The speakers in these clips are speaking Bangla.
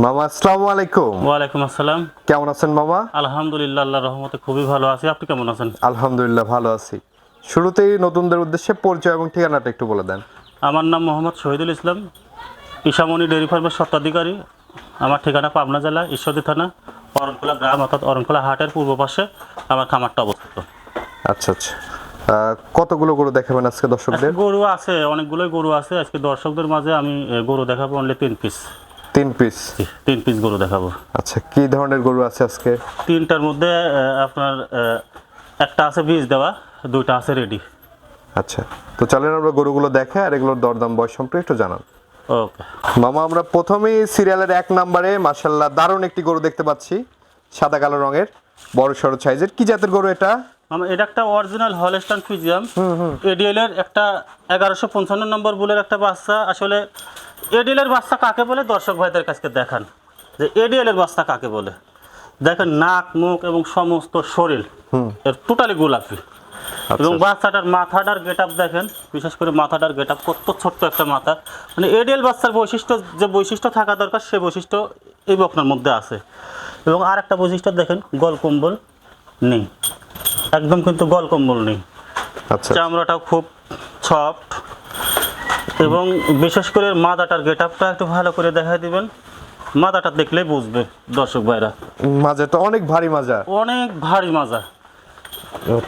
মামা আসসালামু আলাইকুম। ওয়ালাইকুম আসসালাম। কেমন আছেন মামা? আলহামদুলিল্লাহ, আল্লাহর রহমতে খুবই ভালো আছি। আপনি কেমন আছেন? আলহামদুলিল্লাহ ভালো আছি। শুরুতেই নতুনদের উদ্দেশ্যে পরিচয় এবং ঠিকানাটা একটু বলে দেন। আমার নাম মোহাম্মদ শহীদুল ইসলাম, ঈশামণি ডেয়ারি ফার্মের স্বত্বাধিকারী। আমার ঠিকানা পাবনা জেলা ঈশ্বরদী থানা অরণখোলা গ্রাম, অর্থাৎ অরণখোলা হাটের পূর্ব পাশে আমার খামারটা অবস্থিত। আচ্ছা আচ্ছা, কতগুলো গরু দেখাবেন আজকে দর্শকদের? গরু আছে, অনেকগুলোই গরু আছে। আজকে দর্শকদের মাঝে আমি গরু দেখাবো অনলি 3 পিস। 3 পিস? 3 পিস গরু দেখাবো। আচ্ছা, কি ধরনের গরু আছে আজকে? 3টার মধ্যে আপনার একটা আছে বীজ দেওয়া, 2টা আছে রেডি। আচ্ছা, তো চলেন আমরা গরুগুলো দেখে আর এগুলোর দরদাম বয়স সম্পর্কে একটু জানান। ওকে মামা, আমরা প্রথমেই সিরিয়ালের 1 নম্বরে মাশাআল্লাহ দারুণ একটি গরু দেখতে পাচ্ছি, সাদা কালো রঙের, বড় সড়ো সাইজের। কি জাতের গরু এটা? এটা একটা অরিজিনাল হলস্টাইন ফ্রিজিয়ান এডিএল এর একটা 1155 নম্বর বুলের একটা বাচ্চা। আসলে এডিএল এর বাচ্চা কাকে বলে দর্শক ভাইদের কাছে দেখান যে এডিএল এর বাচ্চা কাকে বলে। দেখেন নাক মুখ এবং সমস্ত শরীর এর টোটালি গোলাপি। এবং বাচ্চাটার মাথাটার গেট আপ দেখেন, বিশেষ করে মাথাটার গেট আপ কত ছোট্ট একটা মাথা। মানে এডিএল বাচ্চার বৈশিষ্ট্য, যে বৈশিষ্ট্য থাকা দরকার সে বৈশিষ্ট্য এই বকনার মধ্যে আছে। এবং আর একটা বৈশিষ্ট্য দেখেন, গল কম্বল নেই, একদম কিন্তু গল কম্বল নেই। আচ্ছা, চামড়াটাও খুব সফট। এবং বিশেষ করে মাদাটার গেট আপটা একটু ভালো করে দেখাই দিবেন, মাদাটা দেখলেই বুঝবে দর্শক ভাইরা। মাজাটা অনেক ভারী মাজা, অনেক ভারী মাজা।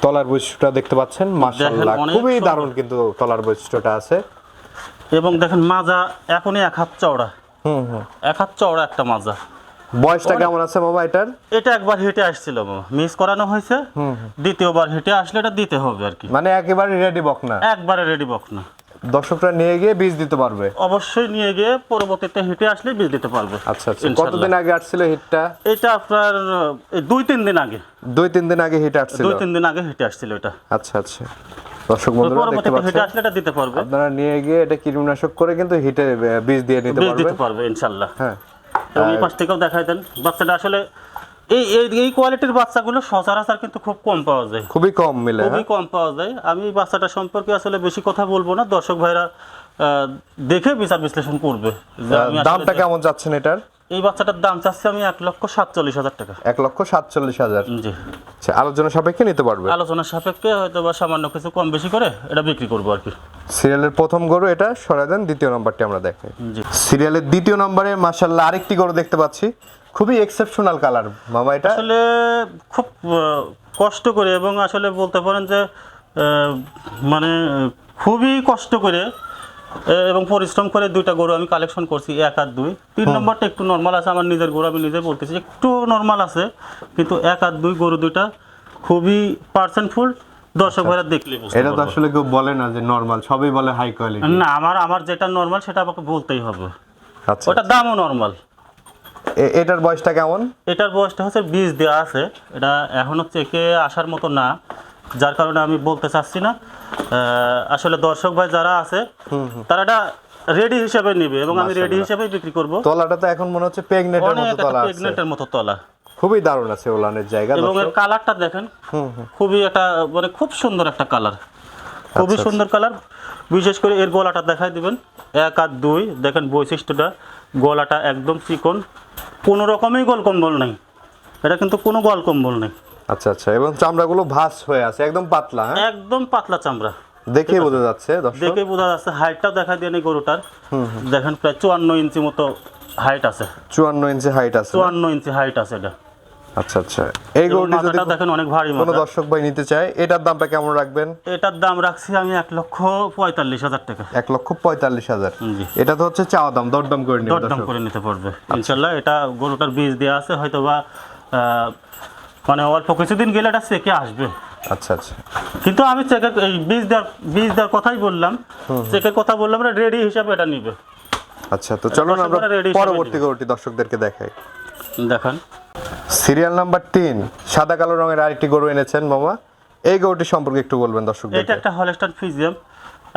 তলার বৈশিষ্ট্যটা দেখতে পাচ্ছেন, মাশাআল্লাহ খুবই দারুণ কিন্তু তলার বৈশিষ্ট্যটা আছে। এবং দেখেন মাজা এখনই 1 হাত চওড়া, 1 হাত চওড়া একটা মাজা। বয়সটা কেমন আছে মামা এটার? এটা একবার হেঁটে আসছিল মামা, মিস করানো হয়েছে। দ্বিতীয়বার হেঁটে আসলে এটা দিতে হবে আর কি। মানে একেবারে রেডি বকনা, একবারে রেডি বকনা। দর্শকরা নিয়ে গিয়ে বীজ দিতে পারবে? অবশ্যই নিয়ে গিয়ে পরবর্তীতে হেঁটে আসলে বীজ দিতে পারবে। আচ্ছা আচ্ছা, কতদিন আগে আসছিল হিটটা? এটা আপনার 2-3 দিন আগে। 2-3 দিন আগে হিট আসছিল? 2-3 দিন আগে হেঁটে আসছিল এটা। আচ্ছা আচ্ছা, দর্শক বন্ধুরা দেখতে পরবর্তীতে হেঁটে পাচ্ছেন, আসলে এটা দিতে পারবে। আপনারা নিয়ে গিয়ে এটা কীটনাশক করে কিন্তু হিটে বীজ দিয়ে নিতে বীজ পারবেন। দিতে পারবে ইনশাআল্লাহ। হ্যাঁ, এবং এই পাশ থেকেও দেখাই দেন বাচ্চাটা। আসলে এই এই কোয়ালিটির বাচ্চাগুলো সচরাচর কিন্তু খুব কম পাওয়া যায়, খুবই কম মিলে। খুবই কম পাওয়া যায়। আমি বাচ্চাটা সম্পর্কে আসলে বেশি কথা বলবো না, দর্শক ভাইরা দেখে বিচার বিশ্লেষণ করবে। দামটা কেমন যাচ্ছেন এটার? এই বাচ্চাটার দাম চাচ্ছি আমি 1,47,000 টাকা। 1,47,000? জি, আচ্ছা, আলোচনা সাপেক্ষে নিতে পারবে? আলোচনার সাপেক্ষে হয়তো বা সামান্য কিছু কম বেশি করে এটা বিক্রি করবো আর কি। সিরিয়ালের প্রথম গরু এটা, সরাই দেন। দ্বিতীয় নম্বরটি আমরা দেখাই। জি, সিরিয়ালের দ্বিতীয় নম্বরে মাশাআল্লাহ আরেকটি গরু দেখতে পাচ্ছি, খুবই এক্সেপশনাল কালার মামা। এটা আসলে খুব কষ্ট করে, এবং আসলে বলতে পারেন যে মানে খুবই কষ্ট করে এবং পরিশ্রম করে 2টা গরু আমি কালেকশন করছি, 1 আর 2। 3 নম্বরটা একটু নর্মাল আছে, আমার নিজের গরু, আমি নিজে বলতেছি একটু নর্মাল আছে, কিন্তু 1 আর 2 গরু 2টা খুবই পার্সেন্টফুল। দর্শক ভাইরা দেখলে বুঝতে এটা তো পারবে। আসলে কেউ বলে না যে নরমাল, সবই বলে হাই কোয়ালিটি। না, আমার যেটা নর্মাল সেটা আমাকে বলতেই হবে। আচ্ছা, ওটার দামও নর্মাল। এটার বয়সটা কেমন? এটার বয়সটা হচ্ছে বীজ দেওয়া আছে, এটা এখনও চেকে আসার মতো না, যার কারণে আমি বলতে চাচ্ছি না। আসলে দর্শক ভাই যারা আছে তারা এটা রেডি হিসেবে নেবে, এবং আমি রেডি হিসেবে বিক্রি করব। তলাটা তো এখন মনে হচ্ছে প্রেগনেন্টের মতো তলা আছে, প্রেগনেন্টের মতো তলা। খুবই দারুণ আছে ওলানের জায়গা। এবং এর কালারটা দেখেন, খুবই একটা মানে খুব সুন্দর একটা কালার, খুবই সুন্দর কালার। বিশেষ করে এর গলাটা দেখাই দিবেন, 1 আর 2 দেখেন বৈশিষ্ট্যটা। গলাটা একদম চিকন, কোনো রকমই গোল কম্বল নেই, এটা কিন্তু কোনো গোল কম্বল নেই। আচ্ছা আচ্ছা, এবং চামড়াগুলো ভাঁজ হয়ে আছে, একদম পাতলা। একদম পাতলা চামড়া, দেখেই বোঝা যাচ্ছে দর্শক। দেখে বোঝা যাচ্ছে। হাইটটাও দেখাই দেন এই গরুটার, দেখেন প্রায় 54 ইঞ্চি মতো হাইট আছে। 54 ইঞ্চি হাইট আছে? 54 ইঞ্চি হাইট আছে এটা। আচ্ছা আচ্ছা, এই গরুটি যদি দেখেন অনেক ভারী কোনো মাথা। দর্শক ভাই নিতে চায়, এটার দামটা কেমন রাখবেন? এটার দাম রাখছি আমি 1,45,000 টাকা। 1,45,000? জি, এটা তো হচ্ছে চাওয়া দাম, দরদাম করে নিতে দরদাম করে নিতে পারবে ইনশাল্লাহ। এটা গরুটার বীজ দেওয়া আছে, হয়তো বা মানে অল্প কিছুদিন গেলে এটা চেকে আসবে। আচ্ছা আচ্ছা, কিন্তু আমি চেকের এই বীজ দেওয়ার কথাই বললাম, চেকের কথা বললাম না, রেডি হিসাবে এটা নিবে। আচ্ছা, তো চলুন আমরা পরবর্তী গরুটি দর্শকদেরকে দেখাই। দেখান সিরিয়াল নাম্বার 3, সাদা কালো রঙের আরেকটি গরু এনেছেন মামা, এই গরুটি সম্পর্কে একটু বলবেন দর্শকদের? এটা একটা হলস্টাইন ফ্রিজিয়ান,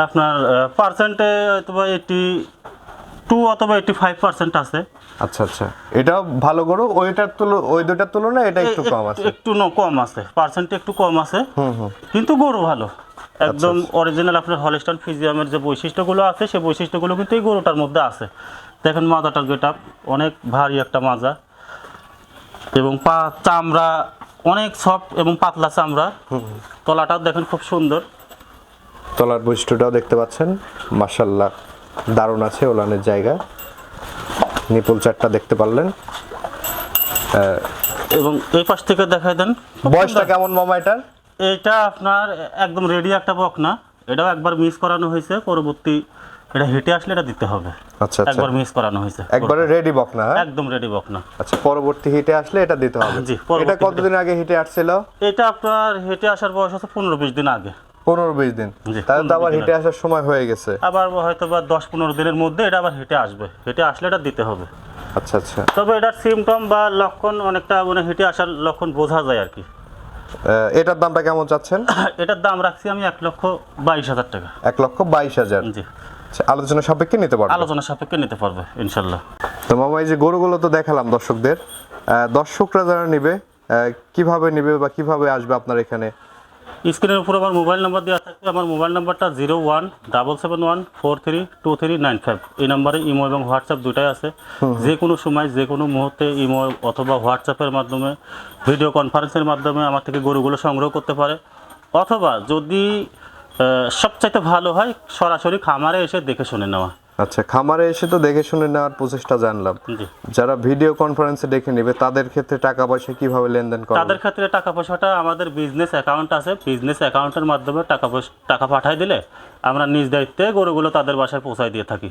আপনার পার্সেন্টে অথবা 82 অথবা 85% আছে। আচ্ছা আচ্ছা, এটা ভালো গরু, ওই দুটার তুলনায় এটা একটু কম আছে? একটু কম আছে, পার্সেন্টে একটু কম আছে, কিন্তু গরু ভালো, একদম অরিজিনাল আপনার হলস্টাইন ফ্রিজিয়ামের যে বৈশিষ্ট্যগুলো আছে সেই বৈশিষ্ট্যগুলো কিন্তু এই গরুটার মধ্যে আছে। দেখেন মাজাটার গেট আপ অনেক ভারী একটা মাজা, এবং পা চামড়া অনেক সফট এবং পাতলা চামড়া। তলাটাও দেখেন খুব সুন্দর। তলার বৈশিষ্ট্যটাও দেখতে পাচ্ছেন, মাশাআল্লাহ দারুণ আছে ওলানের জায়গা। নিপুল চারটা দেখতে পারলেন। এবং এই পাশ থেকে দেখাই দেন। বয়সটা কেমন মামা এটার? এটা আপনার একদম রেডি একটা বকনা, এটাও একবার মিস করানো হয়েছে, পরবর্তী এটা হেঁটে আসলে এটা দিতে হবে। আচ্ছা আচ্ছা, একবার মিস করানো হয়েছে, একবারে রেডি বকনা? হ্যাঁ একদম রেডি বকনা। আচ্ছা, পরবর্তী হিটে আসলে এটা দিতে হবে। জি, পরবর্তী এটা কতদিন আগে হিটে আসছিল? এটা আপনার হেঁটে আসার বয়স আছে 15-20 দিন আগে। 15-20 দিন? জি, তাহলে তো 15-20 আবার দিন হিটে আসার সময় হয়ে গেছে। আবার হয়তো বা 10-15 দিনের মধ্যে এটা আবার হেঁটে আসবে, হেঁটে আসলে এটা দিতে হবে। আচ্ছা আচ্ছা, তবে এটার সিমটম বা লক্ষণ অনেকটা মানে হেঁটে আসার লক্ষণ বোঝা যায় আর কি। এটার দামটা কেমন চাচ্ছেন? এটার দাম রাখছি আমি 1,22,000 টাকা। 1,22,000? জি, আচ্ছা, আলোচনা সাপেক্ষে নিতে পারবেন? আলোচনা সাপেক্ষে নিতে পারবে ইনশাল্লাহ। তো মামা এই যে গরুগুলো তো দেখালাম দর্শকদের, দর্শকরা যারা নেবে কিভাবে নেবে বা কিভাবে আসবে আপনার এখানে? স্ক্রিনের উপর আমার মোবাইল নাম্বার দেওয়া থাকবে। আমার মোবাইল নাম্বারটা 0177143239 এই নাম্বারে ইমো এবং হোয়াটসঅ্যাপ দুটাই আছে। যে কোনো সময় যে কোনো মুহূর্তে ইমো অথবা হোয়াটসঅ্যাপের মাধ্যমে, ভিডিও কনফারেন্সের মাধ্যমে আমার থেকে গরুগুলো সংগ্রহ করতে পারে, অথবা যদি সবচাইতে ভালো হয় সরাসরি খামারে এসে দেখে শুনে নেওয়া। আচ্ছা, খামারে এসে তো দেখে শুনে নেওয়ার প্রচেষ্টা জানলাম। জি, যারা ভিডিও কনফারেন্সে দেখে নেবে তাদের ক্ষেত্রে টাকা পয়সা কিভাবে লেনদেন করে? তাদের ক্ষেত্রে টাকা পয়সাটা আমাদের বিজনেস অ্যাকাউন্ট আছে, বিজনেস অ্যাকাউন্টের মাধ্যমে টাকা পাঠায় দিলে আমরা নিজ দায়িত্বে গরুগুলো তাদের বাসায় পৌঁছায় দিয়ে থাকি।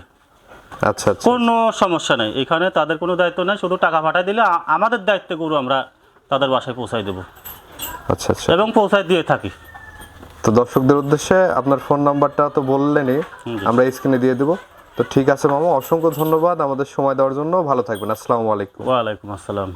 আচ্ছা আচ্ছা, কোনো সমস্যা নেই, এখানে তাদের কোনো দায়িত্ব নেই, শুধু টাকা পাঠায় দিলে আমাদের দায়িত্বে গরু আমরা তাদের বাসায় পৌঁছায় দেবো আচ্ছা আচ্ছা। এবং পৌঁছায় দিয়ে থাকি। তো দর্শকদের উদ্দেশ্যে আপনার ফোন নাম্বারটা তো বললেনই, আমরা স্ক্রিনে দিয়ে দেবো। তো ঠিক আছে মামা, অসংখ্য ধন্যবাদ আমাদের সময় দেওয়ার জন্য। ভালো থাকবেন। আসসালামু আলাইকুম। ওয়ালাইকুম আসসালাম।